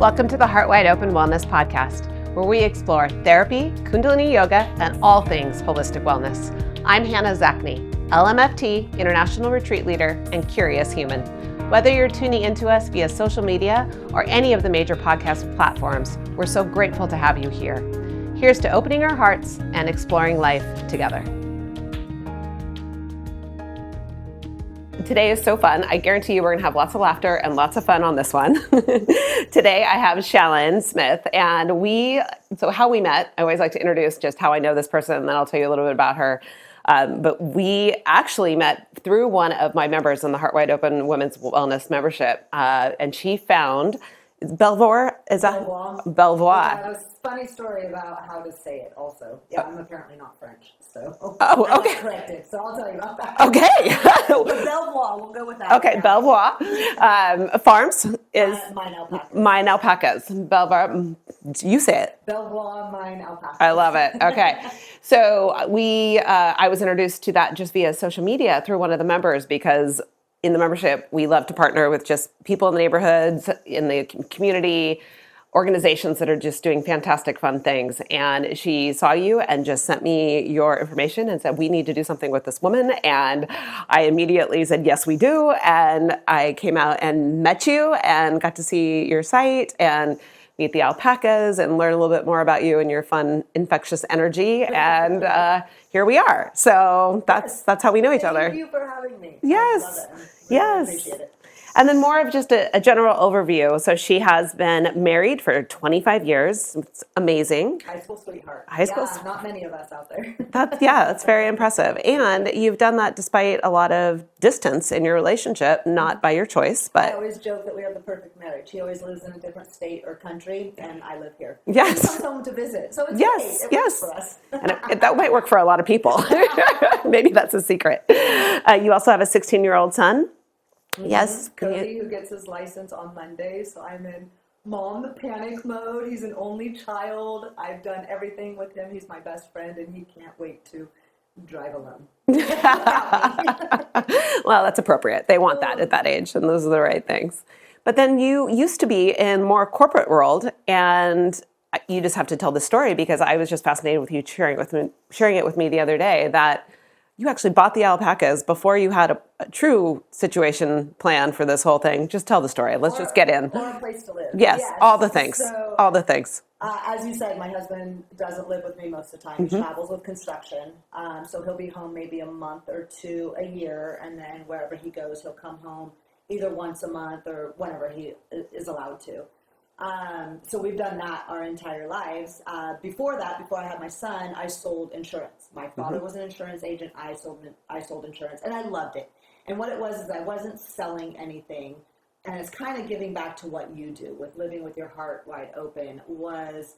Welcome to the Heart Wide Open Wellness Podcast, where we explore therapy, Kundalini Yoga, and all things holistic wellness. I'm Hannah Zachney, LMFT, International Retreat Leader, and Curious Human. Whether you're tuning into us via social media or any of the major podcast platforms, we're so grateful to have you here. Here's to opening our hearts and exploring life together. Today is so fun. I guarantee you we're gonna have lots of laughter and lots of fun on this one. Today I have Shalon Smith, and so how we met, I always like to introduce just how I know this person, and then I'll tell you a little bit about her. But we actually met through one of my members in the Heart Wide Open Women's Wellness membership, and she found Belvoir. Is that Belvoir? Funny story about how to say it also. Yeah, I'm apparently not French, so oh, okay. I corrected, so I'll tell you about that. Okay. But Belvoir, we'll go with that. Okay, yeah. Belvoir Farms is Mine Alpacas. Mine Alpacas. Belvoir, you say it. Belvoir Mine Alpacas. I love it. Okay. So I was introduced to that just via social media through one of the members, because in the membership, we love to partner with just people in the neighborhoods, in the community, organizations that are just doing fantastic, fun things. And she saw you and just sent me your information and said, we need to do something with this woman. And I immediately said, yes, we do. And I came out and met you and got to see your site and meet the alpacas and learn a little bit more about you and your fun, infectious energy. And here we are. So that's how we know each other. Thank you for having me. Yes. I love it. Yes. Appreciate it. And then more of just a general overview. So she has been married for 25 years. It's amazing. High school sweetheart. Not many of us out there. That's very impressive. And you've done that despite a lot of distance in your relationship, not by your choice, but I always joke that we are the perfect marriage. He always lives in a different state or country, and I live here. Yes. He comes home to visit. So it's yes, okay. It works for us. And that might work for a lot of people. Maybe that's a secret. You also have a 16-year-old son. Yes. Cody, who gets his license on Monday, so I'm in mom panic mode. He's an only child. I've done everything with him. He's my best friend, and he can't wait to drive alone. Well, that's appropriate. They want that at that age, and those are the right things. But then you used to be in more corporate world, and you just have to tell the story, because I was just fascinated with you sharing it with me the other day, that you actually bought the alpacas before you had a true situation plan for this whole thing. Just tell the story. Let's just get in. Or a place to live. Yes, all the things. So, all the things. As you said, my husband doesn't live with me most of the time. He travels with construction. So he'll be home maybe a month or two a year, and then wherever he goes, he'll come home either once a month or whenever he is allowed to. So we've done that our entire lives. Before I had my son, I sold insurance. My father was an insurance agent. I sold insurance, and I loved it. And what it was is I wasn't selling anything, and it's kind of giving back to what you do with living with your heart wide open. Was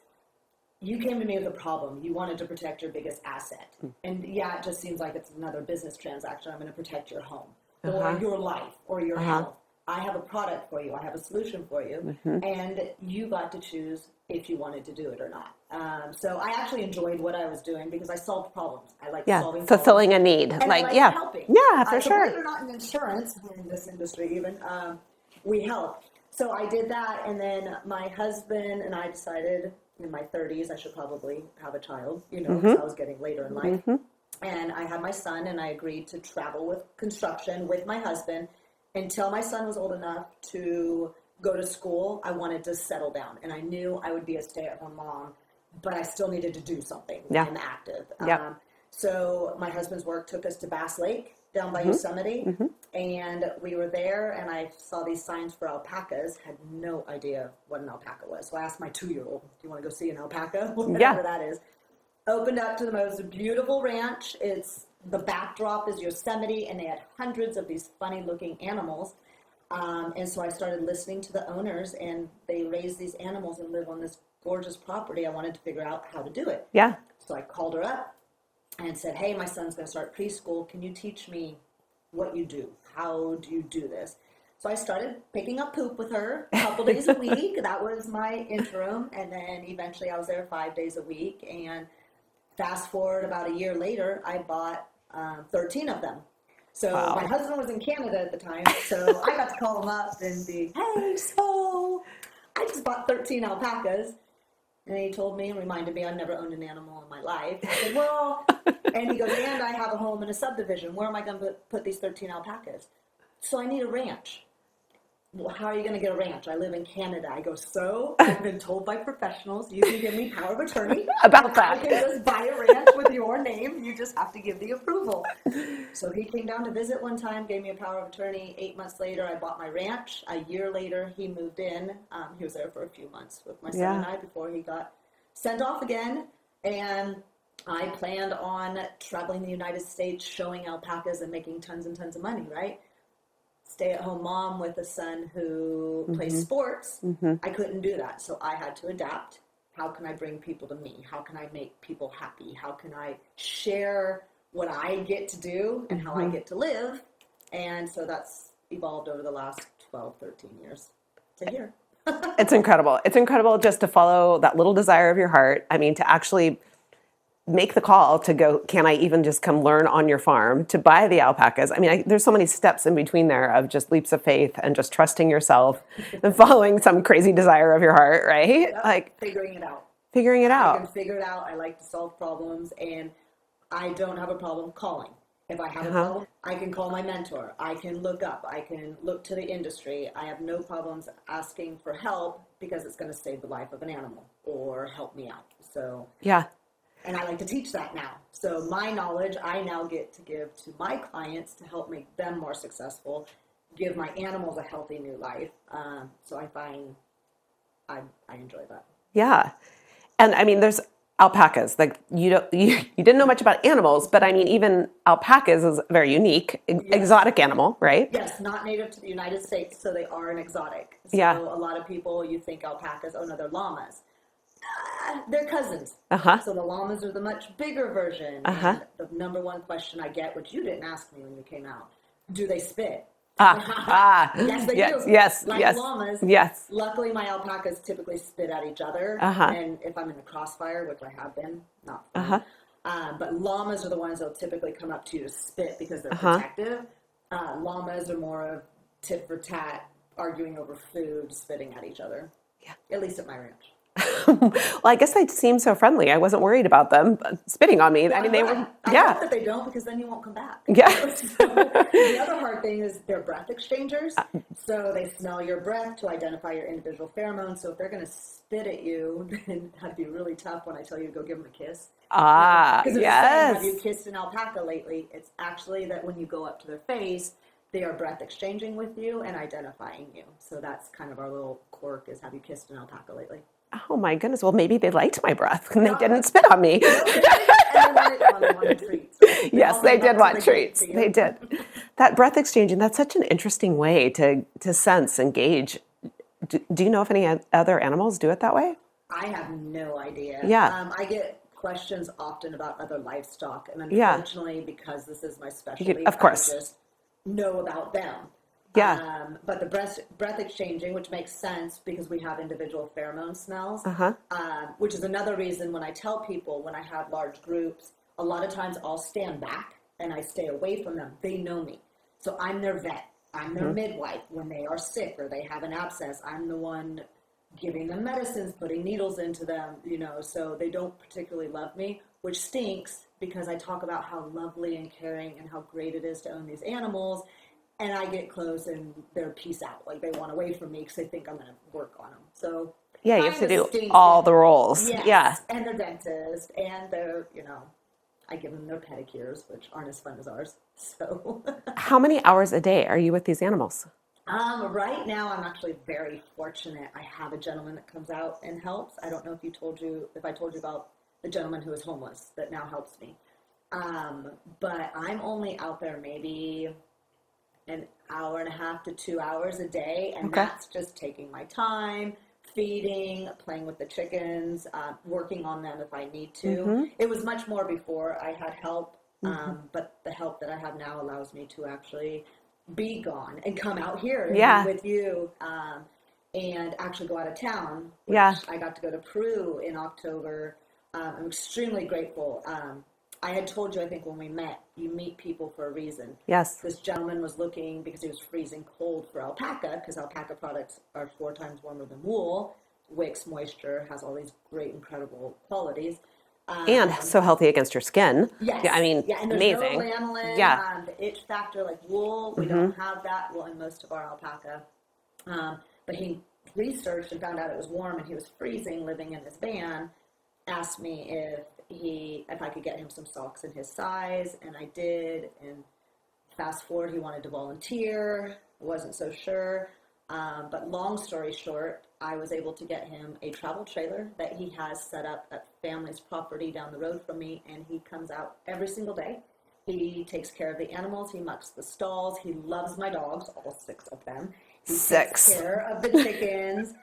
you came to me with a problem. You wanted to protect your biggest asset, and yeah, it just seems like it's another business transaction. I'm going to protect your home or your life or your health. I have a product for you. I have a solution for you. And you got to choose if you wanted to do it or not. So I actually enjoyed what I was doing because I solved problems. I like solving fulfilling problems. a need. And I like helping. Yeah, for sure. Believe it or not, in insurance, in this industry even, we help. So I did that, and then my husband and I decided in my 30s I should probably have a child, because I was getting later in life. And I had my son, and I agreed to travel with construction with my husband. Until my son was old enough to go to school, I wanted to settle down. And I knew I would be a stay-at-home mom, but I still needed to do something and active. So my husband's work took us to Bass Lake down by Yosemite. And we were there, and I saw these signs for alpacas. Had no idea what an alpaca was. So I asked my 2-year-old, do you want to go see an alpaca? Whatever that is. Opened up to the most beautiful ranch. The backdrop is Yosemite, and they had hundreds of these funny-looking animals. And so I started listening to the owners, and they raise these animals and live on this gorgeous property. I wanted to figure out how to do it. Yeah. So I called her up and said, hey, my son's going to start preschool. Can you teach me what you do? How do you do this? So I started picking up poop with her a couple days a week. That was my interim. And then eventually I was there 5 days a week. And fast forward about a year later, I bought 13 of them. So my husband was in Canada at the time, so I got to call him up and be, hey, so I just bought 13 alpacas. And he told me and reminded me I've never owned an animal in my life. I said, well, and he goes, and I have a home in a subdivision. Where am I going to put these 13 alpacas? So I need a ranch. Well, how are you going to get a ranch? I live in Canada. I go, so I've been told by professionals you can give me power of attorney. About that. I can just buy a ranch with your name. You just have to give the approval. So he came down to visit one time, gave me a power of attorney. 8 months later, I bought my ranch. A year later, he moved in. He was there for a few months with my son and I before he got sent off again. And I planned on traveling the United States, showing alpacas and making tons and tons of money, right? Stay-at-home mom with a son who plays sports, I couldn't do that. So I had to adapt. How can I bring people to me? How can I make people happy? How can I share what I get to do and how I get to live? And so that's evolved over the last 12, 13 years to here. It's incredible. It's incredible just to follow that little desire of your heart. I mean, to actually make the call to go, can I even just come learn on your farm to buy the alpacas? I mean, there's so many steps in between there of just leaps of faith and just trusting yourself and following some crazy desire of your heart, right? Yep. Like figuring it out. I can figure it out. I like to solve problems, and I don't have a problem calling. If I have a problem, I can call my mentor. I can look up. I can look to the industry. I have no problems asking for help because it's going to save the life of an animal or help me out. So yeah. And I like to teach that now. So my knowledge, I now get to give to my clients to help make them more successful, give my animals a healthy new life. So I find I enjoy that. Yeah. And I mean, there's alpacas. Like you didn't know much about animals, but I mean, even alpacas is a very unique, exotic animal, right? Yes, not native to the United States, so they are an exotic. So a lot of people, you think alpacas, oh no, they're llamas. They're cousins. So the llamas are the much bigger version. And the number one question I get, which you didn't ask me when you came out, do they spit? Yes, they do. Yes, like llamas. Yes. Luckily, my alpacas typically spit at each other. And if I'm in the crossfire, which I have been, not fun. But llamas are the ones that'll typically come up to you to spit because they're protective. Llamas are more of tit for tat, arguing over food, spitting at each other. Yeah. At least at my ranch. Well, I guess they seem so friendly. I wasn't worried about them spitting on me. Well, I mean, they were, I hope that they don't, because then you won't come back. Yeah. So, the other hard thing is they're breath exchangers. So they smell your breath to identify your individual pheromones. So if they're going to spit at you, then that'd be really tough when I tell you to go give them a kiss. Because yes. Have you kissed an alpaca lately? It's actually that when you go up to their face, they are breath exchanging with you and identifying you. So that's kind of our little quirk, is have you kissed an alpaca lately? Oh my goodness. Well, maybe they liked my breath and they didn't spit on me. They wanted treats. Yes, they did want treats. They did. That breath exchanging, that's such an interesting way to sense and gauge. Do you know if any other animals do it that way? I have no idea. Yeah. I get questions often about other livestock, and unfortunately, because this is my specialty, of course. I just know about them. Yeah. But the breath exchanging, which makes sense because we have individual pheromone smells, which is another reason when I tell people, when I have large groups, a lot of times I'll stand back and I stay away from them. They know me. So I'm their vet. I'm their midwife. When they are sick or they have an abscess, I'm the one giving them medicines, putting needles into them, so they don't particularly love me, which stinks because I talk about how lovely and caring and how great it is to own these animals. And I get close and they're peace out. Like, they want away from me because they think I'm going to work on them. So yeah, you have to do all the roles. Yes, yeah. And their dentist, and their, I give them their pedicures, which aren't as fun as ours. So how many hours a day are you with these animals? Right now, I'm actually very fortunate. I have a gentleman that comes out and helps. I don't know if I told you about the gentleman who is homeless that now helps me. But I'm only out there maybe an hour and a half to 2 hours a day, and that's just taking my time, feeding, playing with the chickens, working on them if I need to. It was much more before I had help, but the help that I have now allows me to actually be gone and come out here and be with you, and actually go out of town. Which I got to go to Peru in October. I'm extremely grateful. I had told you, I think when we met, you meet people for a reason. Yes. This gentleman was looking, because he was freezing cold, for alpaca, because alpaca products are 4 times warmer than wool, wicks moisture, has all these great, incredible qualities. And so healthy against your skin. Yes. Yeah, I mean, yeah, and there's amazing. no lanolin, Yeah. the itch factor like wool. We don't have that well in most of our alpaca. But he researched and found out it was warm, and he was freezing living in this van. Asked me if I could get him some socks in his size, and I did. And fast forward, he wanted to volunteer. I wasn't so sure. But long story short, I was able to get him a travel trailer that he has set up at family's property down the road from me, and he comes out every single day. He takes care of the animals. He mucks the stalls. He loves my dogs, all 6 of them. He 6. takes care of the chickens.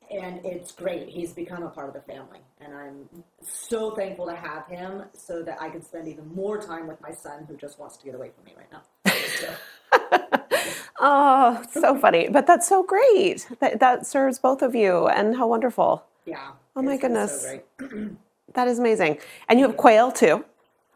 And it's great. He's become a part of the family. And I'm so thankful to have him so that I can spend even more time with my son, who just wants to get away from me right now. So. Oh, so funny. But that's so great. That serves both of you. And how wonderful. Yeah. Oh my it's been goodness. So great. That is amazing. And you have quail too.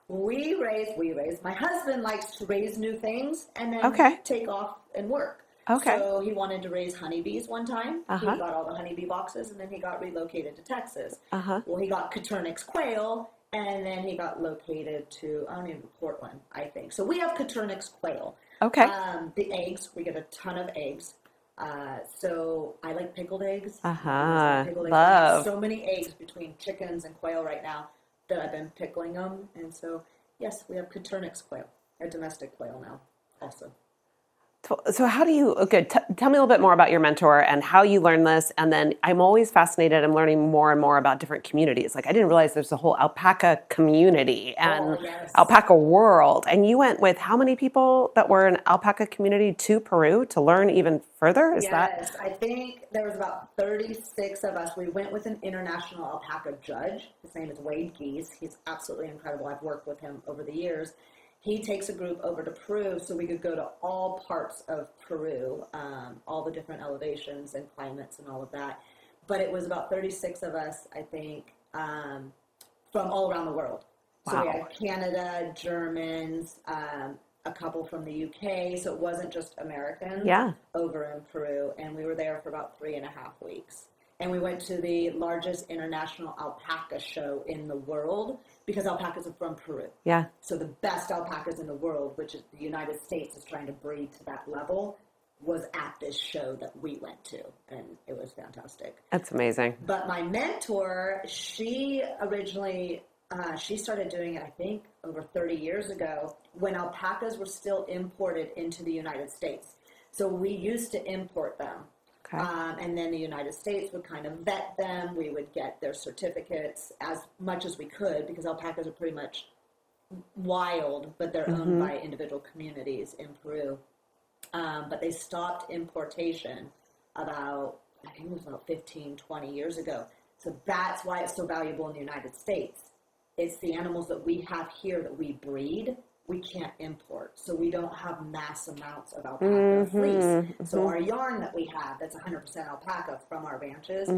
We raise. My husband likes to raise new things and then Okay. take off and work. Okay. So he wanted to raise honeybees one time. Uh-huh. He got all the honeybee boxes, and then he got relocated to Texas. Uh-huh. Well, he got Coturnix quail, and then he got located to, I don't even, Portland, I think. So we have Coturnix quail. Okay. The eggs, we get a ton of eggs. So I like pickled eggs. Uh-huh. Pickled eggs. Love. I have so many eggs between chickens and quail right now that I've been pickling them. And so, yes, we have Coturnix quail, a domestic quail now also. So how do you, okay, tell me a little bit more about your mentor and how you learned this. And then I'm always fascinated. I'm learning more and more about different communities. Like I didn't realize there's a whole alpaca community and yes. alpaca world. And you went with how many people that were in alpaca community to Peru to learn even further? Yes, I think there was about 36 of us. We went with an international alpaca judge. His name is Wade Geese. He's absolutely incredible. I've worked with him over the years. He takes a group over to Peru so we could go to all parts of Peru, all the different elevations and climates and all of that. But it was about 36 of us, I think, from all around the world. So Wow. we had Canada, Germans, a couple from the UK, so it wasn't just Americans over in Peru. And we were there for about 3.5 weeks. And we went to the largest international alpaca show in the world because alpacas are from Peru. Yeah. So the best alpacas in the world, which is the United States is trying to breed to that level, was at this show that we went to. And it was fantastic. That's amazing. But my mentor, she originally, she started doing it, I think, over 30 years ago when alpacas were still imported into the United States. So we used to import them. Okay. And then the United States would kind of vet them. We would get their certificates as much as we could because alpacas are pretty much wild, but they're owned by individual communities in Peru. But they stopped importation about, I think it was about 15, 20 years ago. So that's why it's so valuable in the United States. It's the animals that we have here that we breed. We can't import, so we don't have mass amounts of alpaca fleece. So our yarn that we have, that's 100% alpaca from our ranches,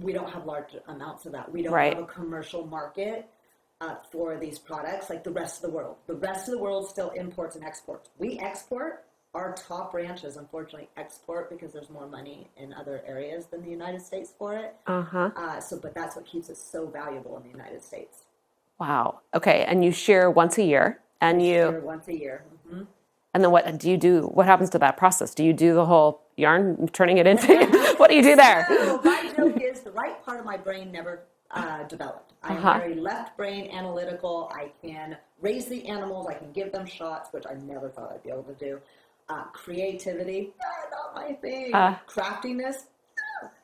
we don't have large amounts of that. We don't have a commercial market for these products like the rest of the world. The rest of the world still imports and exports. We export. Our top ranches, unfortunately, export because there's more money in other areas than the United States for it. But that's what keeps it so valuable in the United States. Wow. Okay. And you shear once a year and Shear once a year. And then what do you do? What happens to that process? Do you do the whole yarn, turning it into, what do you do there? So my joke is the right part of my brain never developed. I'm very left brain analytical. I can raise the animals. I can give them shots, which I never thought I'd be able to do. Creativity, not my thing. Craftiness,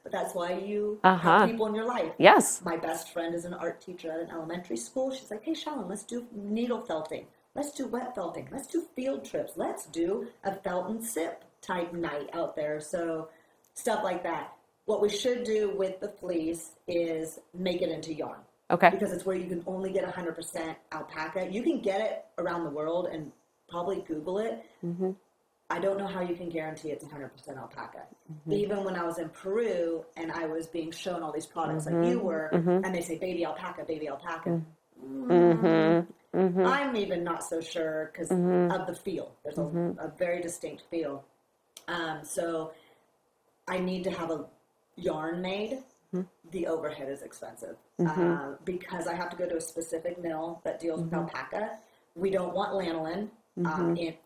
but that's why you have people in your life. Yes. My best friend is an art teacher at an elementary school. She's like, hey, Shalon, let's do needle felting. Let's do wet felting. Let's do field trips. Let's do a felt and sip type night out there. So stuff like that. What we should do with the fleece is make it into yarn. Okay. Because it's where you can only get 100% alpaca. You can get it around the world and probably Google it. I don't know how you can guarantee it's 100% alpaca. Even when I was in Peru and I was being shown all these products like you were, and they say baby alpaca, baby alpaca. I'm even not so sure because of the feel. There's a very distinct feel. So I need to have a yarn made. The overhead is expensive because I have to go to a specific mill that deals with alpaca. We don't want lanolin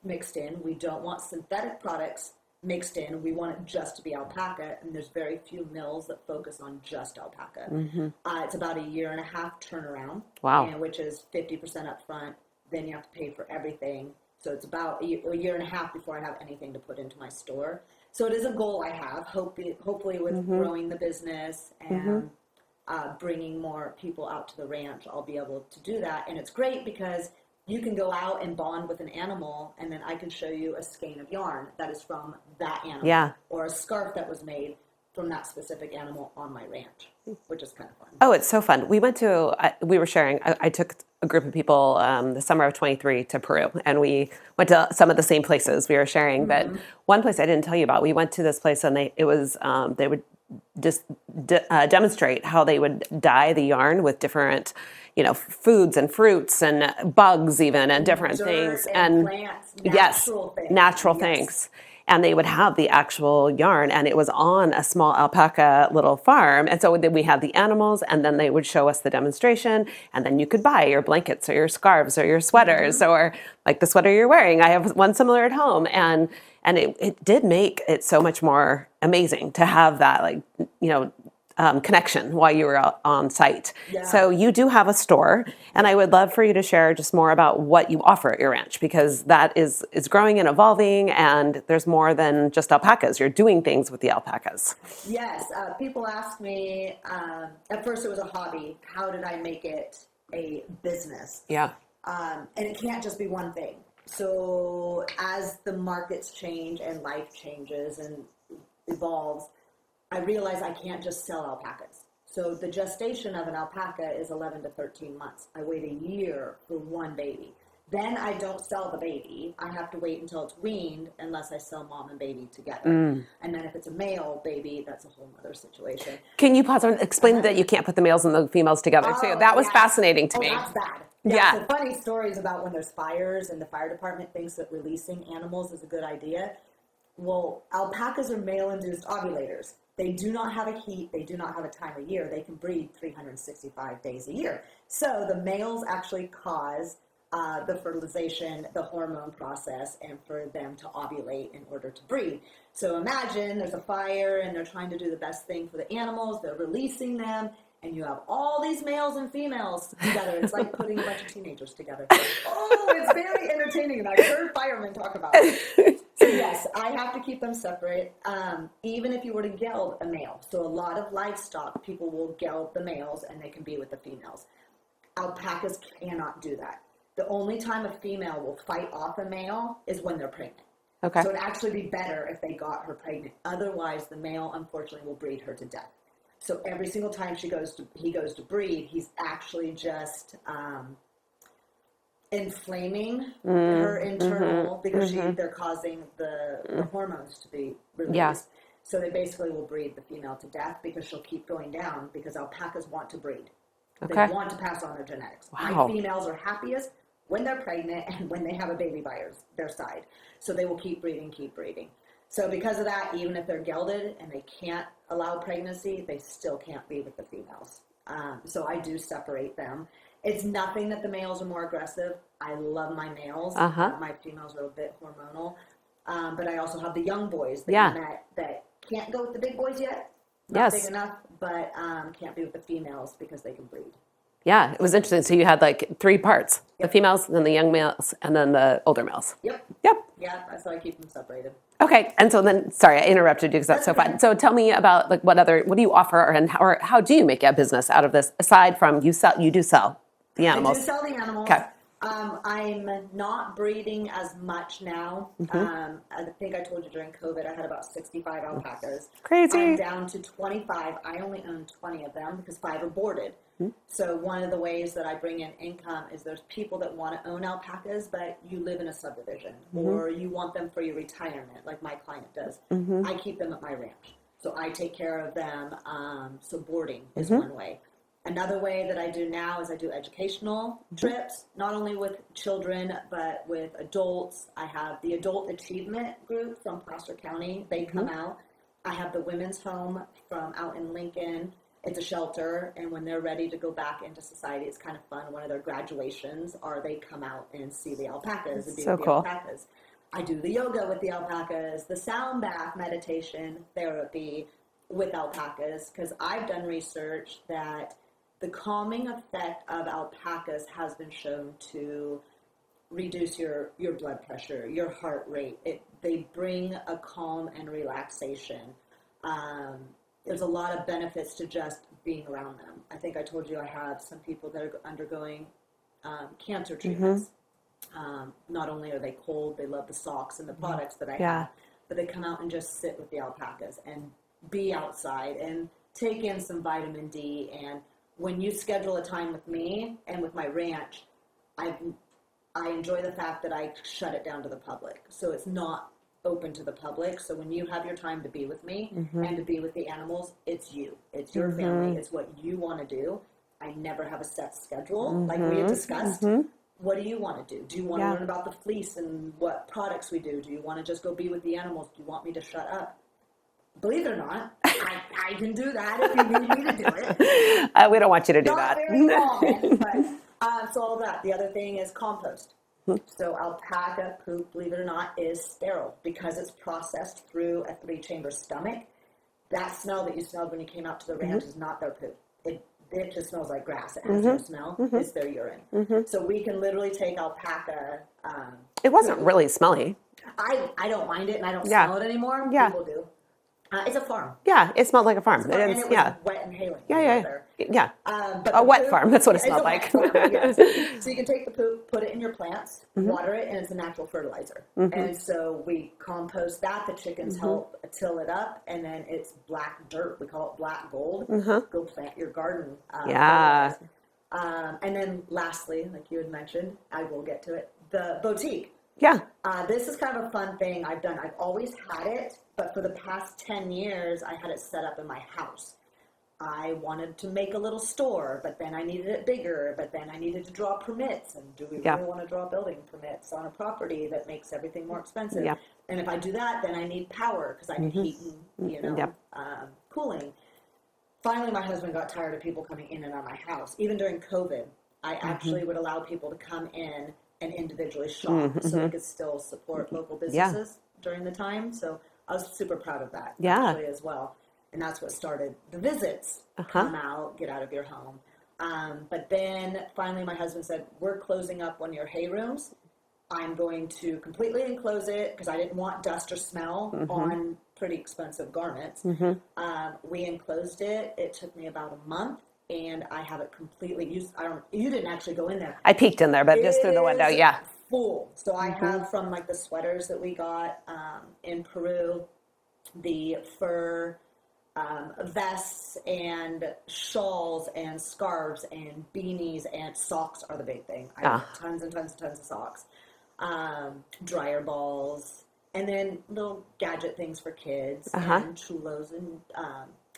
mixed in. We don't want synthetic products mixed in. We want it just to be alpaca, and there's very few mills that focus on just alpaca. It's about a 1.5 year turnaround, which is 50% up front. Then you have to pay for everything. So it's about a 1.5 year before I have anything to put into my store. So it is a goal I have, hopefully with growing the business and bringing more people out to the ranch, I'll be able to do that. And it's great because you can go out and bond with an animal, and then I can show you a skein of yarn that is from that animal, or a scarf that was made from that specific animal on my ranch, which is kind of fun. Oh, it's so fun. We were sharing, I took a group of people the summer of 23 to Peru, and we went to some of the same places we were sharing, but one place I didn't tell you about, we went to this place and they would just demonstrate how they would dye the yarn with different, foods and fruits and bugs even and different things. And plants, natural things. And they would have the actual yarn, and it was on a small alpaca little farm. And so then we had the animals, and then they would show us the demonstration, and then you could buy your blankets or your scarves or your sweaters or like the sweater you're wearing. I have one similar at home, and it did make it so much more amazing to have that, connection while you were on site. So you do have a store, and I would love for you to share just more about what you offer at your ranch, because that is growing and evolving, and there's more than just alpacas. You're doing things with the alpacas. Yes. People ask me, at first it was a hobby. How did I make it a business? Yeah. And it can't just be one thing. So as the markets change and life changes and evolves, I realize I can't just sell alpacas. So the gestation of an alpaca is 11 to 13 months. I wait a year for one baby. Then I don't sell the baby. I have to wait until it's weaned unless I sell mom and baby together. And then if it's a male baby, that's a whole other situation. Can you pause and explain that you can't put the males and the females together too? That was fascinating to me. That's bad. So funny stories about when there's fires and the fire department thinks that releasing animals is a good idea. Well, alpacas are male-induced ovulators. They do not have a heat. They do not have a time of year. They can breed 365 days a year. So the males actually cause the fertilization, the hormone process, and for them to ovulate in order to breed. So imagine there's a fire and they're trying to do the best thing for the animals. They're releasing them, and you have all these males and females together. It's like putting a bunch of teenagers together. Oh, it's very entertaining, and I've heard firemen talk about it. So yes, I have to keep them separate, even if you were to geld a male. So a lot of livestock, people will geld the males, and they can be with the females. Alpacas cannot do that. The only time a female will fight off a male is when they're pregnant. Okay. So it'd actually be better if they got her pregnant. Otherwise, the male, unfortunately, will breed her to death. So every single time he goes to breed, he's actually just inflaming her internal because they're causing the hormones to be released. Yeah. So they basically will breed the female to death because she'll keep going down because alpacas want to breed. They want to pass on their genetics. Wow. My females are happiest when they're pregnant and when they have a baby by their side. So they will keep breeding. So because of that, even if they're gelded and they can't allow pregnancy, they still can't be with the females. So I do separate them. It's nothing that the males are more aggressive. I love my males. My females are a bit hormonal. But I also have the young boys that you met that can't go with the big boys yet. Not big enough, but can't be with the females because they can breed. Yeah, it was interesting. So you had like three parts, the females, then the young males, and then the older males. Yep. Yeah, so I keep them separated. Okay, and so then, sorry, I interrupted you because that's so fun. So tell me about like what do you offer, or how do you make a business out of this aside from you do sell the animals? I do sell the animals. Okay. I'm not breeding as much now. I think I told you during COVID, I had about 65 alpacas. Crazy. I'm down to 25. I only own 20 of them because 5 are boarded. So one of the ways that I bring in income is there's people that want to own alpacas, but you live in a subdivision or you want them for your retirement, like my client does. I keep them at my ranch. So I take care of them. So boarding is one way. Another way that I do now is I do educational trips, not only with children, but with adults. I have the Adult Achievement Group from Placer County. They come out. I have the Women's Home from out in Lincoln. It's a shelter, and when they're ready to go back into society, it's kind of fun. One of their graduations, or they come out and see the alpacas and be with the alpacas. I do the yoga with the alpacas, the sound bath meditation therapy with alpacas, because I've done research that the calming effect of alpacas has been shown to reduce your blood pressure, your heart rate. They bring a calm and relaxation. There's a lot of benefits to just being around them. I think I told you I have some people that are undergoing cancer treatments. Not only are they cold, they love the socks and the products that I have, but they come out and just sit with the alpacas and be outside and take in some vitamin D. And when you schedule a time with me and with my ranch, I enjoy the fact that I shut it down to the public. So it's not open to the public. So when you have your time to be with me and to be with the animals, it's you. It's your family. It's what you want to do. I never have a set schedule like we had discussed. What do you want to do? Do you want to learn about the fleece and what products we do? Do you want to just go be with the animals? Do you want me to shut up? Believe it or not, I can do that if you need me to do it. We don't want you to do Not that. very common, but so all that. The other thing is compost. So alpaca poop, believe it or not, is sterile because it's processed through a 3-chamber stomach. That smell that you smelled when you came out to the ranch is not their poop. It just smells like grass. It has no smell. It's their urine. So we can literally take alpaca. It wasn't really smelly. I don't mind it, and I don't smell it anymore. People do. It's a farm. Yeah, it smelled like a farm. And it was wet and hailing. Yeah. But A wet poop, farm, that's what it smelled like. Farm, yes. So you can take the poop, put it in your plants, water it, and it's a natural fertilizer. And so we compost that. The chickens help till it up, and then it's black dirt. We call it black gold. Go plant your garden. And then lastly, like you had mentioned, I will get to it, the boutique. This is kind of a fun thing I've done. I've always had it, but for the past 10 years, I had it set up in my house. I wanted to make a little store, but then I needed it bigger, but then I needed to draw permits. And do we really want to draw building permits on a property that makes everything more expensive? And if I do that, then I need power because I need heat and, cooling. Finally, my husband got tired of people coming in and out of my house. Even during COVID, I actually would allow people to come in and individually shop so they could still support local businesses during the time. So I was super proud of that actually as well. And that's what started the visits. Come out, get out of your home. But then finally my husband said, we're closing up one of your hay rooms. I'm going to completely enclose it because I didn't want dust or smell on pretty expensive garments. We enclosed it. It took me about a month. And I have it completely used. You didn't actually go in there. I peeked in there, but just through the window, full. So I have from like the sweaters that we got in Peru, the fur vests and shawls and scarves and beanies and socks are the big thing. I have tons and tons and tons of socks. Dryer balls, and then little gadget things for kids and chulos. And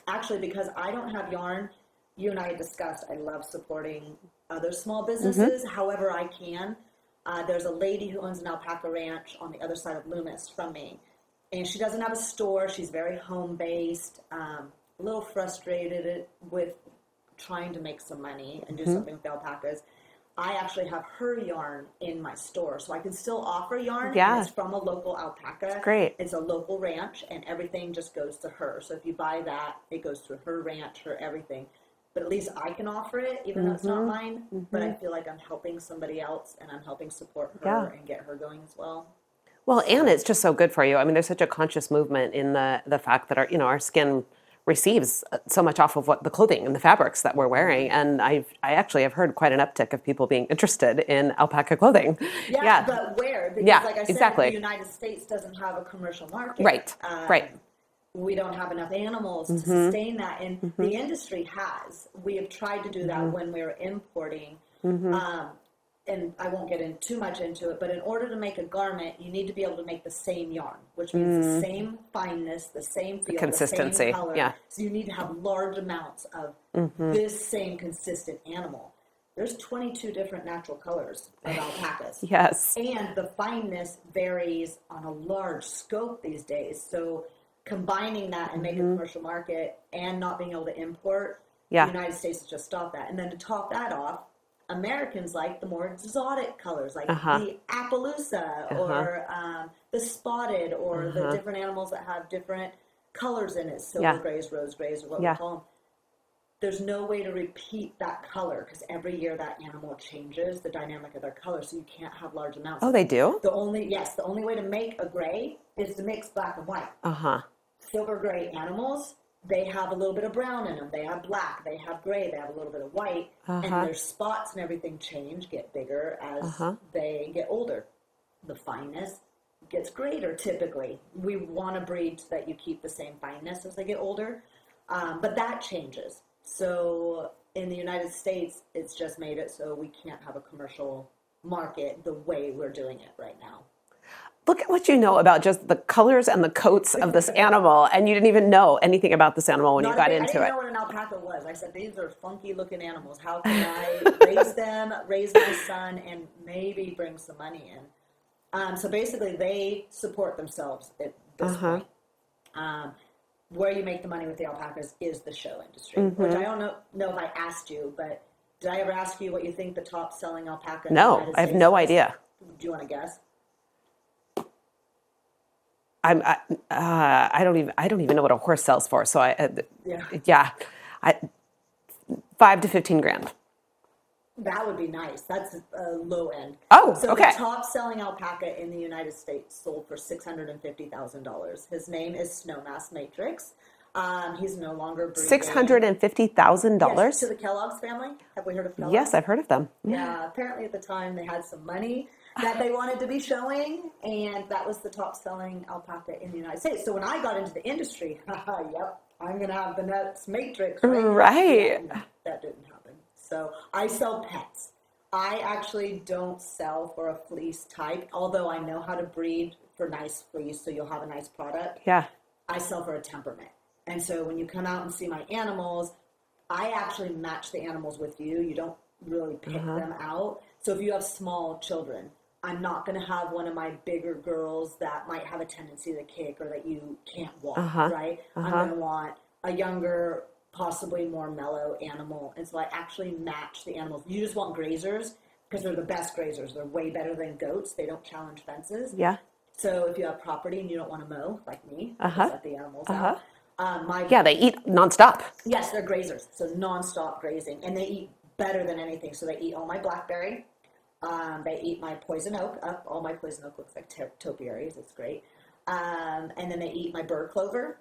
actually, because I don't have yarn, you and I had discussed, I love supporting other small businesses however I can. There's a lady who owns an alpaca ranch on the other side of Loomis from me. And she doesn't have a store. She's very home-based, a little frustrated with trying to make some money and do something with the alpacas. I actually have her yarn in my store, so I can still offer yarn. And it's from a local alpaca. That's great. It's a local ranch, and everything just goes to her. So if you buy that, it goes through her ranch, her everything. But at least I can offer it, even though it's not mine. But I feel like I'm helping somebody else, and I'm helping support her and get her going as well. Well, and it's just so good for you. I mean, there's such a conscious movement in the fact that our skin receives so much off of what the clothing and the fabrics that we're wearing. And I actually have heard quite an uptick of people being interested in alpaca clothing. Yeah, but where? Because Yeah, like I said, exactly. the United States doesn't have a commercial market. Right, right. We don't have enough animals to sustain that, and the industry has. We have tried to do that when we were importing. And I won't get in too much into it, but in order to make a garment, you need to be able to make the same yarn, which means the same fineness, the same feel, Consistency, the same color. yeah. So you need to have large amounts of this same consistent animal. There's 22 different natural colors of alpacas. Yes. And the fineness varies on a large scope these days. So combining that and making a commercial market and not being able to import, Yeah. the United States has just stopped that. And then to top that off, Americans like the more exotic colors, like the Appaloosa or the spotted or the different animals that have different colors in it, silver grays, rose grays, or what we call them. There's no way to repeat that color because every year that animal changes the dynamic of their color, so you can't have large amounts. Oh, they do? The only way to make a gray is to mix black and white. Silver gray animals, they have a little bit of brown in them. They have black, they have gray, they have a little bit of white, and their spots and everything change, get bigger as they get older. The fineness gets greater typically. We want to breed so that you keep the same fineness as they get older, but that changes. So in the United States, it's just made it so we can't have a commercial market the way we're doing it right now. Look at what you know about just the colors and the coats of this animal, and you didn't even know anything about this animal when you got into I didn't it. know what an alpaca was. I said, these are funky-looking animals. How can I raise them, raise my son, and maybe bring some money in? So basically, they support themselves at this point. Where you make the money with the alpacas is the show industry, which I don't know if I asked you, but did I ever ask you what you think the top-selling alpaca? No, I have no idea. Do you want to guess? I don't even know what a horse sells for. So 5 to 15 grand. That would be nice. That's a low end. Oh, so okay. The top selling alpaca in the United States sold for $650,000. His name is Snowmass Matrix. He's no longer breeding. $650,000? Yes, to the Kellogg's family. Have we heard of Kellogg's? Yes, I've heard of them. Yeah, apparently at the time they had some money that they wanted to be showing, and that was the top selling alpaca in the United States. So when I got into the industry, yep, I'm going to have the next Matrix. Right. Yeah, that didn't happen. So I sell pets. I actually don't sell for a fleece type, although I know how to breed for nice fleece, so you'll have a nice product. Yeah. I sell for a temperament. And so when you come out and see my animals, I actually match the animals with you. You don't really pick them out. So if you have small children, I'm not going to have one of my bigger girls that might have a tendency to kick or that you can't walk, right? I'm going to want a younger, possibly more mellow animal. And so I actually match the animals. You just want grazers because they're the best grazers. They're way better than goats. They don't challenge fences. Yeah. So if you have property and you don't want to mow, like me, just let the animals out. They eat nonstop. Yes, they're grazers. So nonstop grazing. And they eat better than anything. So they eat all my blackberry. They eat my poison oak. All my poison oak looks like topiaries. It's great. And then they eat my bird clover,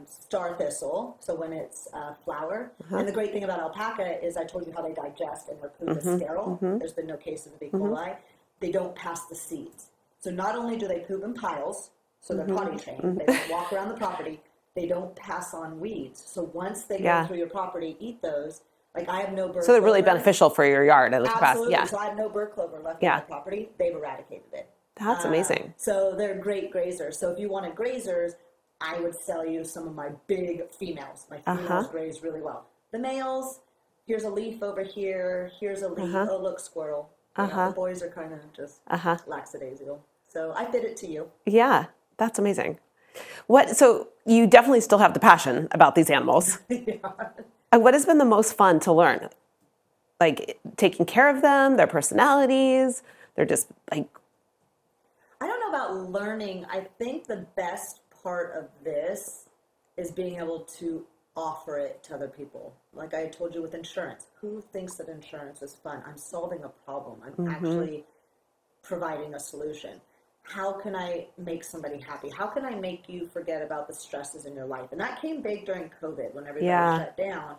star thistle. So when it's flower. And the great thing about alpaca is I told you how they digest and their poop is sterile. There's been no cases of E. coli. They don't pass the seeds. So not only do they poop in piles, so they're potty trained. They don't walk around the property. They don't pass on weeds. So once they go through your property, eat those. Like I have no bird. So they're really clover. beneficial for your yard. Absolutely. Yeah. So I have no bird clover left on my property. They've eradicated it. That's amazing. So they're great grazers. So if you wanted grazers, I would sell you some of my big females. My females graze really well. The males, here's a leaf over here. Here's a leaf. Oh, look, squirrel. The boys are kind of just lackadaisical. So I fit it to you. Yeah, that's amazing. So you definitely still have the passion about these animals. And what has been the most fun to learn? Like taking care of them, their personalities, they're just like... I don't know about learning. I think the best part of this is being able to offer it to other people. Like I told you with insurance. Who thinks that insurance is fun? I'm solving a problem. I'm actually providing a solution. how can I make somebody happy? How can I make you forget about the stresses in your life? And that came big during COVID when everybody shut down.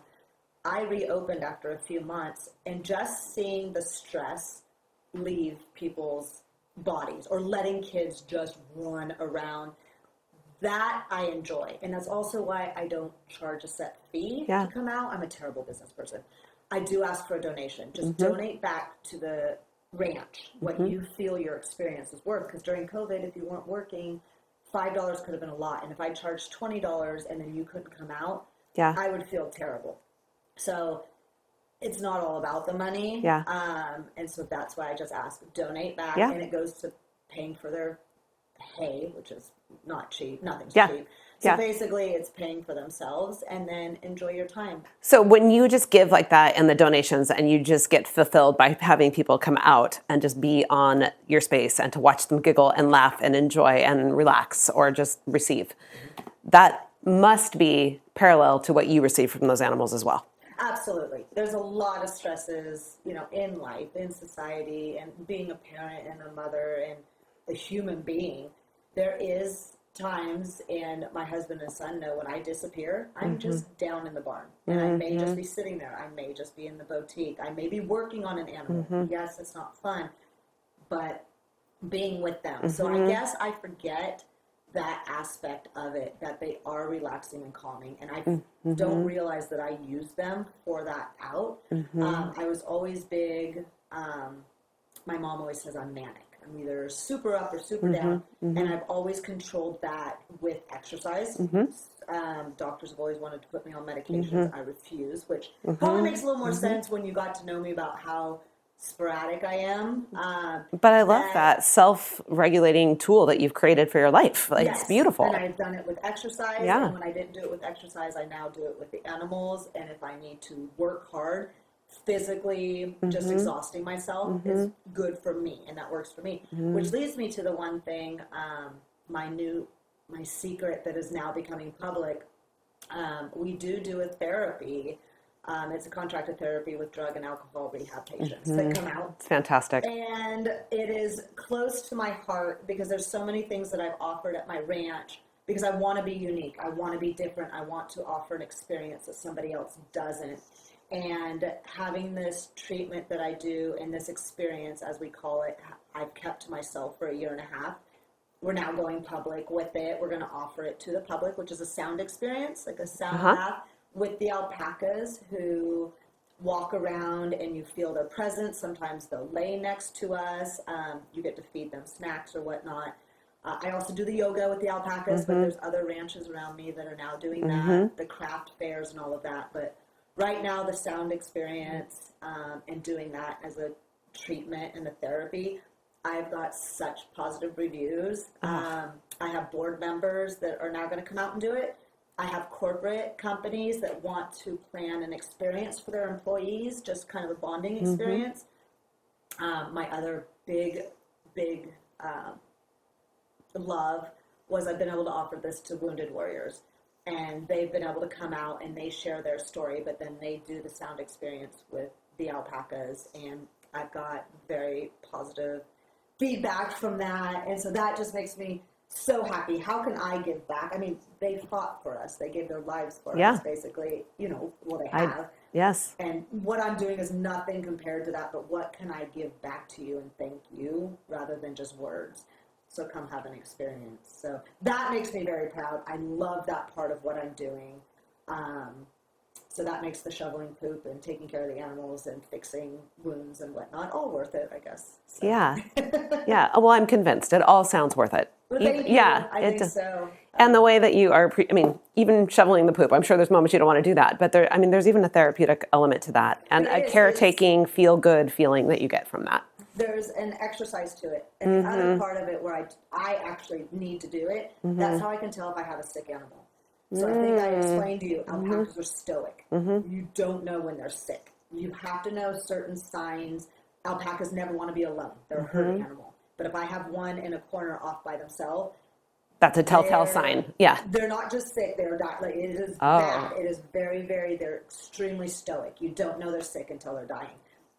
I reopened after a few months, and just seeing the stress leave people's bodies, or letting kids just run around, that I enjoy. And that's also why I don't charge a set fee to come out. I'm a terrible business person. I do ask for a donation. Just donate back to the ranch what you feel your experience is worth. Because during COVID, if you weren't working, $5 could have been a lot. And if I charged $20 and then you couldn't come out, I would feel terrible. So it's not all about the money. And so that's why I just ask, donate back. And it goes to paying for their hay, which is not cheap. Nothing's cheap. So basically it's paying for themselves, and then enjoy your time. So when you just give like that and the donations, and you just get fulfilled by having people come out and just be on your space and to watch them giggle and laugh and enjoy and relax or just receive, that must be parallel to what you receive from those animals as well. Absolutely. There's a lot of stresses, in life, in society, and being a parent and a mother and a human being. There is times, and my husband and son know, when I disappear, I'm just down in the barn, and I may just be sitting there. I may just be in the boutique. I may be working on an animal. Yes, it's not fun, but being with them. So I guess I forget that aspect of it, that they are relaxing and calming, and I don't realize that I use them for that out. I was always big. My mom always says I'm manic. I'm either super up or super down, and I've always controlled that with exercise. Doctors have always wanted to put me on medications. I refuse, which probably makes a little more sense when you got to know me about how sporadic I am. But I love that self-regulating tool that you've created for your life. Like, it's beautiful. And I've done it with exercise. And when I didn't do it with exercise, I now do it with the animals. And if I need to work hard, physically just exhausting myself is good for me, and that works for me. Which leads me to the one thing, my secret that is now becoming public. We do a therapy. It's a contracted therapy with drug and alcohol rehab patients that come out. It's fantastic. And it is close to my heart because there's so many things that I've offered at my ranch, because I want to be unique. I want to be different. I want to offer an experience that somebody else doesn't. And having this treatment that I do, and this experience, as we call it, I've kept to myself for 1.5 years. We're now going public with it. We're going to offer it to the public, which is a sound experience, like a sound bath with the alpacas, who walk around and you feel their presence. Sometimes they'll lay next to us. You get to feed them snacks or whatnot. I also do the yoga with the alpacas, but there's other ranches around me that are now doing that, the craft fairs and all of that. But right now, the sound experience and doing that as a treatment and a therapy, I've got such positive reviews. I have board members that are now going to come out and do it. I have corporate companies that want to plan an experience for their employees, just kind of a bonding experience. My other big love was I've been able to offer this to wounded warriors. And they've been able to come out and they share their story, but then they do the sound experience with the alpacas. And I've got very positive feedback from that. And so that just makes me so happy. How can I give back? I mean, they fought for us. They gave their lives for us, basically, well, they have. Yes. And what I'm doing is nothing compared to that, but what can I give back to you and thank you rather than just words? So come have an experience. So that makes me very proud. I love that part of what I'm doing. So that makes the shoveling poop and taking care of the animals and fixing wounds and whatnot all worth it, I guess. So. Yeah. Yeah. Well, I'm convinced. It all sounds worth it. Well, thank you. Yeah. I think so. And the way that you are, even shoveling the poop, I'm sure there's moments you don't want to do that, but there's even a therapeutic element to that, and a caretaking, feel-good feeling that you get from that. There's an exercise to it. And the other part of it where I actually need to do it, that's how I can tell if I have a sick animal. So I think I explained to you, alpacas are stoic. You don't know when they're sick. You have to know certain signs. Alpacas never want to be alone. They're a herd animal. But if I have one in a corner off by themselves, that's a telltale sign. Yeah. They're not just sick, they're dying. Like, it is bad. It is very, very, they're extremely stoic. You don't know they're sick until they're dying.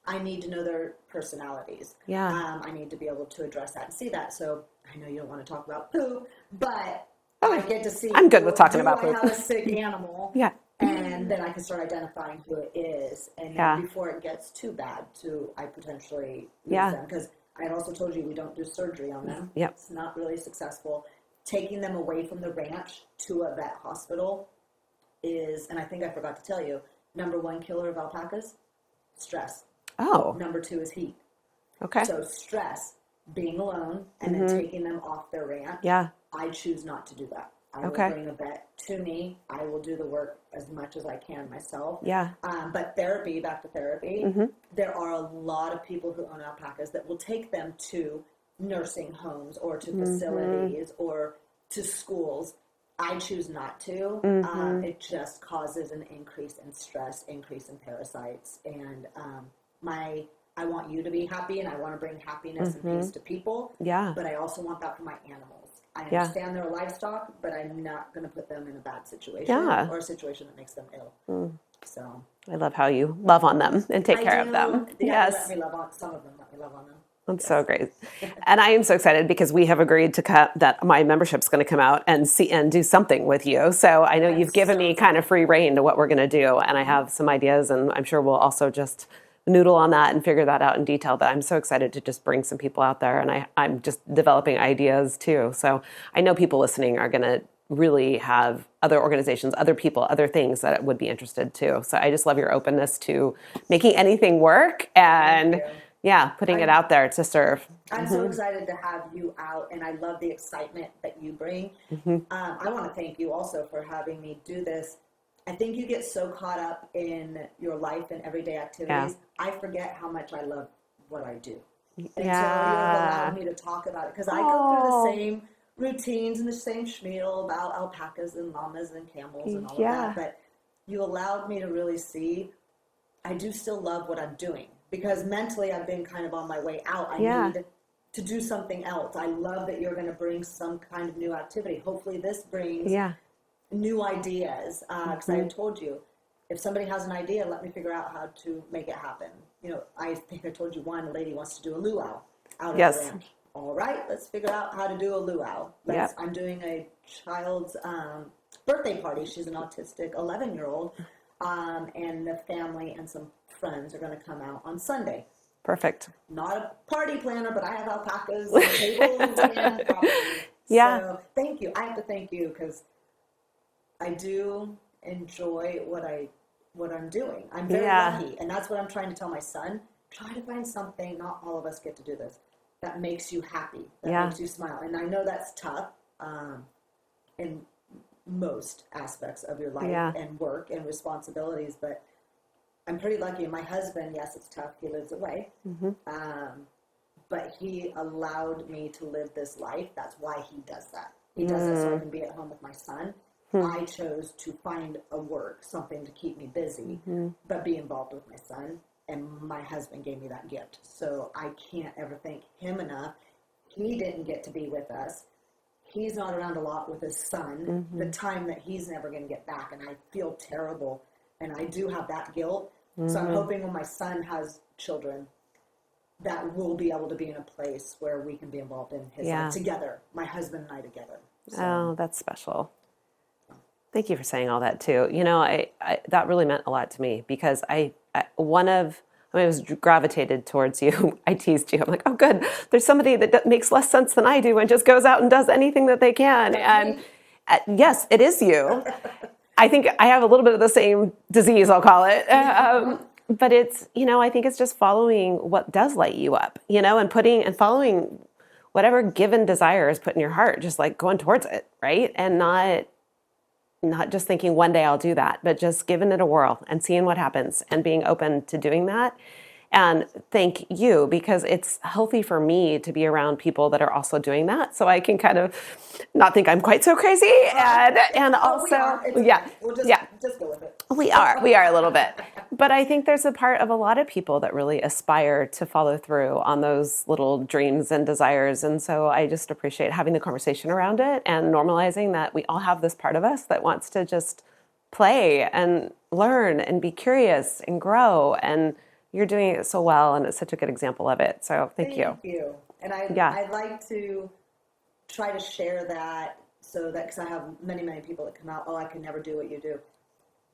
I need to know their personalities. Yeah. I need to be able to address that and see that. So I know you don't want to talk about poop, but Oh, I get to see. I'm good with talking do about I poop. have a sick animal? Yeah. And then I can start identifying who it is, and Yeah. then before it gets too bad, I potentially lose Yeah. them, because I had also told you we don't do surgery on them. Yep. It's not really successful. Taking them away from the ranch to a vet hospital is, and I think I forgot to tell you, number one killer of alpacas, stress. Oh, Number two is heat. okay. So stress, being alone, and then taking them off their ranch. Yeah. I choose not to do that. I Okay. will bring a vet to me. I will do the work as much as I can myself. Yeah. But therapy, back to therapy, there are a lot of people who own alpacas that will take them to nursing homes or to facilities or to schools. I choose not to. It just causes an increase in stress, increase in parasites, and I want you to be happy, and I want to bring happiness and peace to people. Yeah. But I also want that for my animals. I Yeah. understand they're livestock, but I'm not going to put them in a bad situation Yeah. or a situation that makes them ill. So I love how you love on them and take care of them. Yeah, Yes. let me love on some of them. Let me love on them. That's so great. And I am so excited because we have agreed to cut that my membership's going to come out and see and do something with you. So I know you've given me kind of free reign to what we're going to do, and I have some ideas, and I'm sure we'll also just noodle on that and figure that out in detail. But I'm so excited to just bring some people out there, and I'm just developing ideas too. So I know people listening are going to really have other organizations, other people, other things that would be interested too. So I just love your openness to making anything work and putting it out there to serve. I'm so excited to have you out, and I love the excitement that you bring. I want to thank you also for having me do this. I think you get so caught up in your life and everyday activities. I forget how much I love what I do until you allow me to talk about it, because I go through the same routines and the same schmeal about alpacas and llamas and camels and all of that, but you allowed me to really see I do still love what I'm doing, because mentally I've been kind of on my way out. I need to do something else. I love that you're going to bring some kind of new activity. Hopefully this brings new ideas, because I told you, if somebody has an idea, let me figure out how to make it happen. You know, I think I told you one lady wants to do a luau out of the ranch. All right, let's figure out how to do a luau. I'm doing a child's birthday party. She's an autistic 11-year-old, and the family and some friends are going to come out on Sunday. Perfect. Not a party planner, but I have alpacas and tables and property. So thank you. I have to thank you, because I do enjoy what I'm doing. I'm very lucky, and that's what I'm trying to tell my son. Try to find something. Not all of us get to do this. That makes you happy. That makes you smile. And I know that's tough in most aspects of your life and work and responsibilities, but I'm pretty lucky. And my husband, yes, it's tough. He lives away. But he allowed me to live this life. That's why he does that. He does it so I can be at home with my son. I chose to find a work, something to keep me busy, but be involved with my son. And my husband gave me that gift. So I can't ever thank him enough. He didn't get to be with us. He's not around a lot with his son, the time that he's never going to get back. And I feel terrible. And I do have that guilt. So I'm hoping when my son has children, that we'll be able to be in a place where we can be involved in his life together, my husband and I together. So. Oh, that's special. Thank you for saying all that too. You know, I that really meant a lot to me, because I was gravitated towards you. I teased you. I'm like, oh, good. There's somebody that makes less sense than I do and just goes out and does anything that they can. And yes, it is you. I think I have a little bit of the same disease, I'll call it. But it's, you know, I think it's just following what does light you up, you know, and following whatever given desire is put in your heart, just like going towards it, right? And not just thinking one day I'll do that, but just giving it a whirl and seeing what happens and being open to doing that. And thank you, because it's healthy for me to be around people that are also doing that, so I can kind of not think I'm quite so crazy, and also just go with it. We are a little bit, but I think there's a part of a lot of people that really aspire to follow through on those little dreams and desires, and so I just appreciate having the conversation around it and normalizing that we all have this part of us that wants to just play and learn and be curious and grow and You're doing it so well, and it's such a good example of it. So thank you. Thank you. And Yeah. I like to try to share that so that, because I have many, many people that come out, oh, I can never do what you do.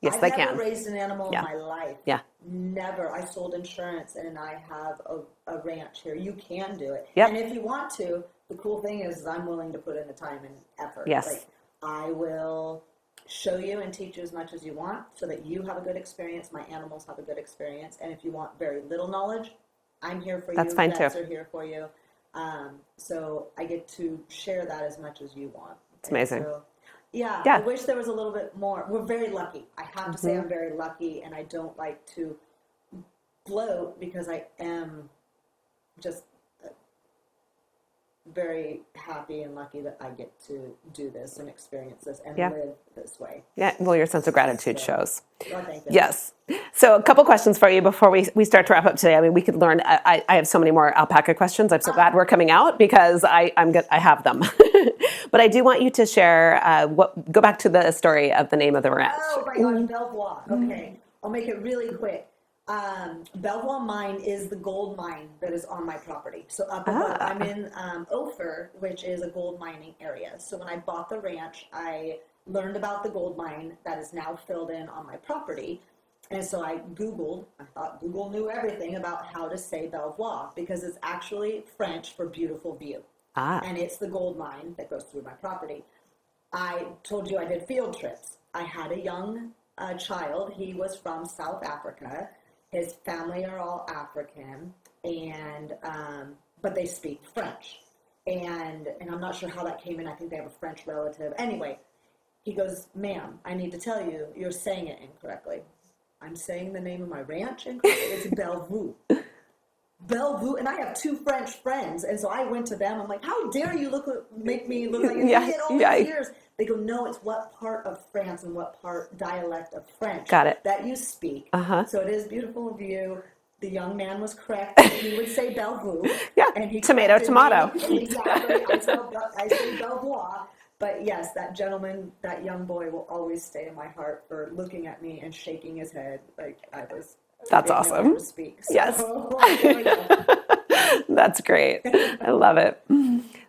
Yes, I've they never can. raised an animal Yeah. in my life. Yeah. Never. I sold insurance and I have a ranch here. You can do it. Yep. And if you want to, the cool thing is I'm willing to put in the time and effort. Yes. Like, I will show you and teach you as much as you want so that you have a good experience, my animals have a good experience. And if you want very little knowledge, I'm here for That's you. fine Vets too. are here for you. So I get to share that as much as you want. It's amazing. So, yeah, Yeah. I wish there was a little bit more. We're very lucky. I have to say I'm very lucky, and I don't like to gloat because I am just very happy and lucky that I get to do this and experience this and Yeah. live this way. Yeah. Well, your sense of gratitude shows. Well, thank you. Yes. So a couple questions for you before we start to wrap up today. I mean, we could learn. I have so many more alpaca questions. I'm so glad we're coming out because I'm good. I have them. But I do want you to share. Go back to the story of the name of the ranch. Oh my gosh, Belvoir. Okay, I'll make it really quick. Belvoir Mine is the gold mine that is on my property. So up above, I'm in Ophir, which is a gold mining area. So when I bought the ranch, I learned about the gold mine that is now filled in on my property. And so I Googled, I thought Google knew everything about how to say Belvoir because it's actually French for beautiful view. And it's the gold mine that goes through my property. I told you I did field trips. I had a young child. He was from South Africa. His family are all African, and but they speak French. And I'm not sure how that came in. I think they have a French relative. Anyway, he goes, "Ma'am, I need to tell you, you're saying it incorrectly." I'm saying the name of my ranch incorrectly. It's Belvoir. Belvoir, and I have two French friends, and so I went to them. I'm like, "How dare you make me look like an idiot all these years?" They go, "No, it's what part of France and what part dialect of French that you speak." So it is beautiful view. The young man was correct. He would say Belvoir. Yeah, and he tomato. Exactly. I say Belvoir. But yes, that gentleman, that young boy will always stay in my heart for looking at me and shaking his head like I was. That's awesome. Speak, so. Yes. That's great. I love it.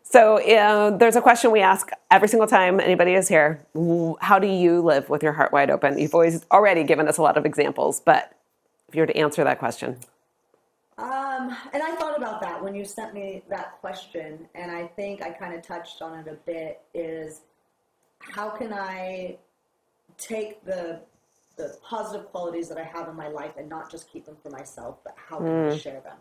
So there's a question we ask every single time anybody is here. How do you live with your heart wide open? You've already given us a lot of examples, but if you were to answer that question. And I thought about that when you sent me that question, and I think I kind of touched on it a bit, is how can I take the positive qualities that I have in my life and not just keep them for myself, but how can I share them?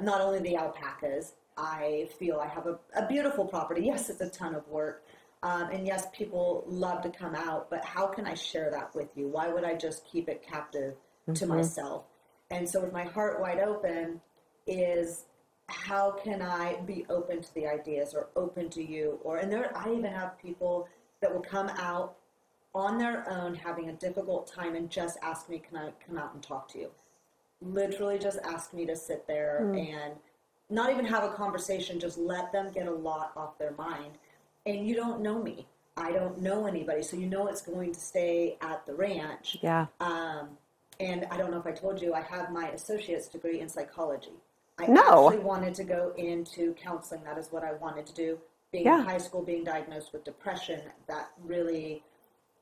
Not only the alpacas, I feel I have a beautiful property. Yes, it's a ton of work. And yes, people love to come out, but how can I share that with you? Why would I just keep it captive to myself? And so with my heart wide open is how can I be open to the ideas or open to you? I even have people that will come out on their own having a difficult time and just ask me, can I come out and talk to you? Literally just ask me to sit there and not even have a conversation, just let them get a lot off their mind. And you don't know me. I don't know anybody. So you know it's going to stay at the ranch. Yeah. And I don't know if I told you, I have my associate's degree in psychology. I No. actually wanted to go into counseling. That is what I wanted to do. Being in high school, being diagnosed with depression, that really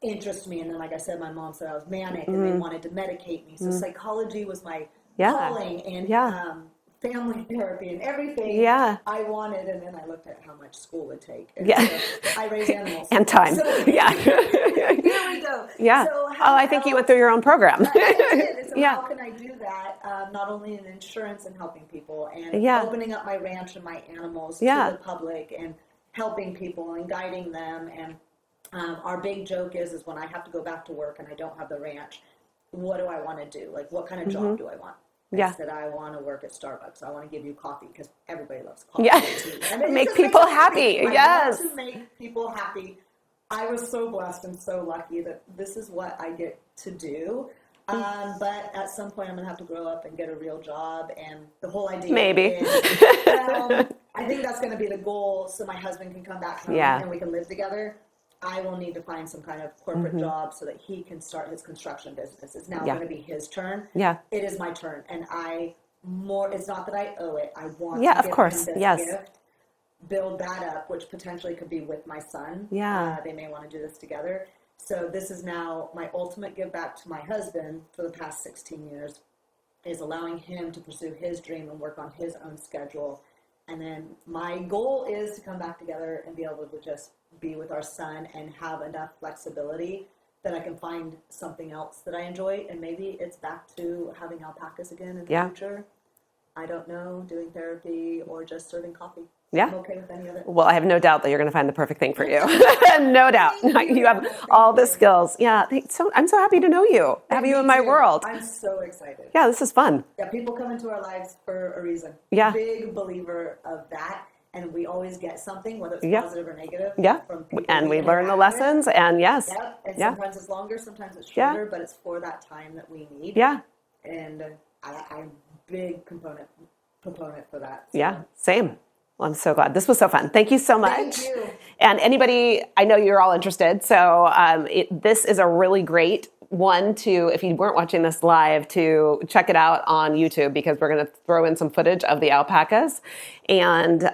interested me. And then, like I said, my mom said I was manic and they wanted to medicate me. So psychology was my calling, and family therapy and everything I wanted. And then I looked at how much school would take. And so I raised animals. And time. So, Yeah. Here we go. Yeah. So I think you went through your own program. I did. So how can I do that? Not only in insurance and helping people and opening up my ranch and my animals to the public and helping people and guiding them. And our big joke is when I have to go back to work and I don't have the ranch, what do I want to do? Like, what kind of job do I want? I said, I want to work at Starbucks. I want to give you coffee because everybody loves coffee. Yeah. I mean, Make people happy. Yes. I want to make people happy. I was so blessed and so lucky that this is what I get to do. But at some point, I'm going to have to grow up and get a real job. And the whole idea is, I think that's going to be the goal so my husband can come back home and we can live together. I will need to find some kind of corporate job so that he can start his construction business. It's now Yeah. going to be his turn. Yeah. It is my turn, and it's not that I owe it. I want Yeah, to of give course. him this Yes. gift, build that up, which potentially could be with my son. Yeah. They may want to do this together. So this is now my ultimate give back to my husband for the past 16 years, is allowing him to pursue his dream and work on his own schedule. And then my goal is to come back together and be able to just be with our son and have enough flexibility that I can find something else that I enjoy. And maybe it's back to having alpacas again in the Yeah. future. I don't know, doing therapy or just serving coffee. Yeah. I'm okay with any of it. Well, I have no doubt that you're going to find the perfect thing for you. No doubt. You have all the skills. Yeah. I'm so happy to know you, have you in my world. I'm so excited. Yeah, this is fun. Yeah, people come into our lives for a reason. Yeah. Big believer of that. And we always get something, whether it's Yeah. positive or negative. Yeah. From people And we learn the interact with. lessons, and yes. Yep. And Yeah. sometimes it's longer, sometimes it's Yeah. shorter, but it's for that time that we need. Yeah. And I'm a big proponent for that. So. Yeah. Same. Well, I'm so glad. This was so fun. Thank you so much. Thank you. And anybody, I know you're all interested, so this is a really great one to, if you weren't watching this live, to check it out on YouTube, because we're going to throw in some footage of the alpacas. And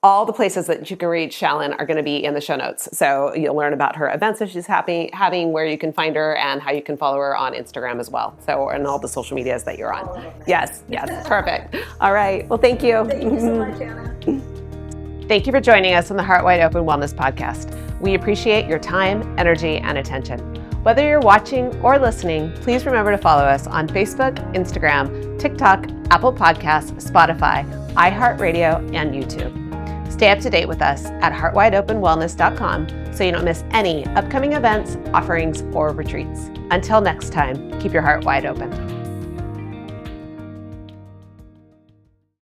all the places that you can reach Shalon are going to be in the show notes. So you'll learn about her events that she's having, where you can find her, and how you can follow her on Instagram as well. So, and all the social medias that you're on. Yes, perfect. All right. Well, thank you. Thank you so much, Anna. Thank you for joining us on the Heart Wide Open Wellness Podcast. We appreciate your time, energy, and attention. Whether you're watching or listening, please remember to follow us on Facebook, Instagram, TikTok, Apple Podcasts, Spotify, iHeartRadio, and YouTube. Stay up to date with us at heartwideopenwellness.com so you don't miss any upcoming events, offerings, or retreats. Until next time, keep your heart wide open.